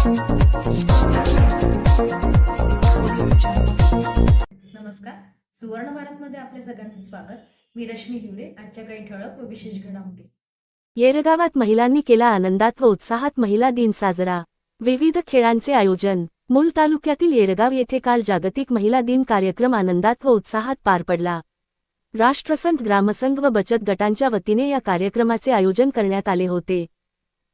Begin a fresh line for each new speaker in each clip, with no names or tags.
नमस्कार, सुवर्ण भारतमध्ये आपले सगळ्यांचे स्वागत। मी रश्मी हिवरे। आजच्या काही ठळक व विशेष घडामोडी।
येरगावात महिलांनी केला आनंदात व उत्साहात महिला दिन साजरा। विविध खेळांचे आयोजन। मूल तालुक्यातील येरगाव येथे काल जागतिक महिला दिन कार्यक्रम आनंदात व उत्साहात पार पडला। राष्ट्रसंत ग्रामसंघ व बचत गटांच्या वतीने या कार्यक्रमाचे आयोजन करण्यात आले होते।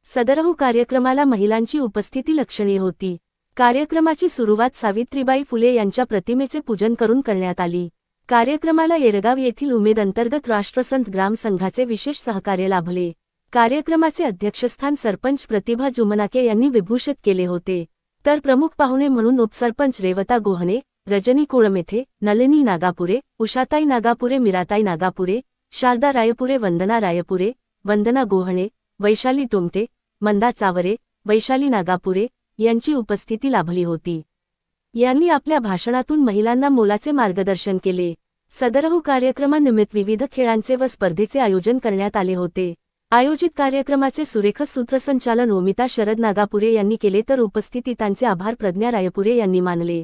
सदरहू कार्यक्रमाला महिलांची उपस्थिती लक्षणीय होती। कार्यक्रमाची सुरुवात सावित्रीबाई फुले यांच्या प्रतिमेचे पूजन करून करण्यात आली। कार्यक्रमाला येरगाव येथील उमेद अंतर्गत राष्ट्रसंत ग्राम संघाचे विशेष सहकार्य लाभले। कार्यक्रमाचे अध्यक्षस्थान सरपंच प्रतिभा जुमनाके यांनी विभूषित केले होते, तर प्रमुख पाहुणे म्हणून उपसरपंच रेवता गोहने, रजनी कुळमेथे, नलिनी नागापुरे, उषाताई नागापुरे, मीराताई नागापुरे, शारदा रायपुरे, वंदना रायपुरे, वंदना गोहणे, वैशाली टुमटे, मंदा चावरे, वैशाली नागापुरे यांची उपस्थिती लाभली होती। यांनी आपल्या भाषणातून महिलांना मोलाचे मार्गदर्शन केले। सदरहू कार्यक्रमानिमित्त विविध खेळांचे व स्पर्धेचे आयोजन करण्यात आले होते। आयोजित कार्यक्रमाचे सुरेख सूत्रसंचालन ओमिता शरद नागापुरे यांनी केले, तर उपस्थितांचे आभार प्रज्ञा रायपुरे यांनी मानले।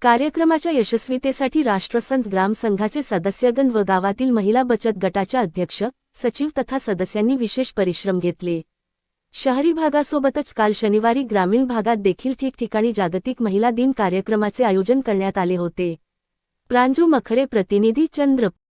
कार्यक्रमाच्या यशस्वीतेसाठी राष्ट्रसंत ग्राम संघाचे सदस्यगण व गावातील महिला बचत गटाच्या अध्यक्ष, सचिव तथा सदस्यांनी विशेष परिश्रम घेतले। शहरी भागासोबतच काल शनिवारी ग्रामीण भागात देखील ठिकठिकाणी जागतिक महिला दिन कार्यक्रमाचे आयोजन करण्यात आले होते। प्रांजू मखरे, प्रतिनिधी चंद्रपूर।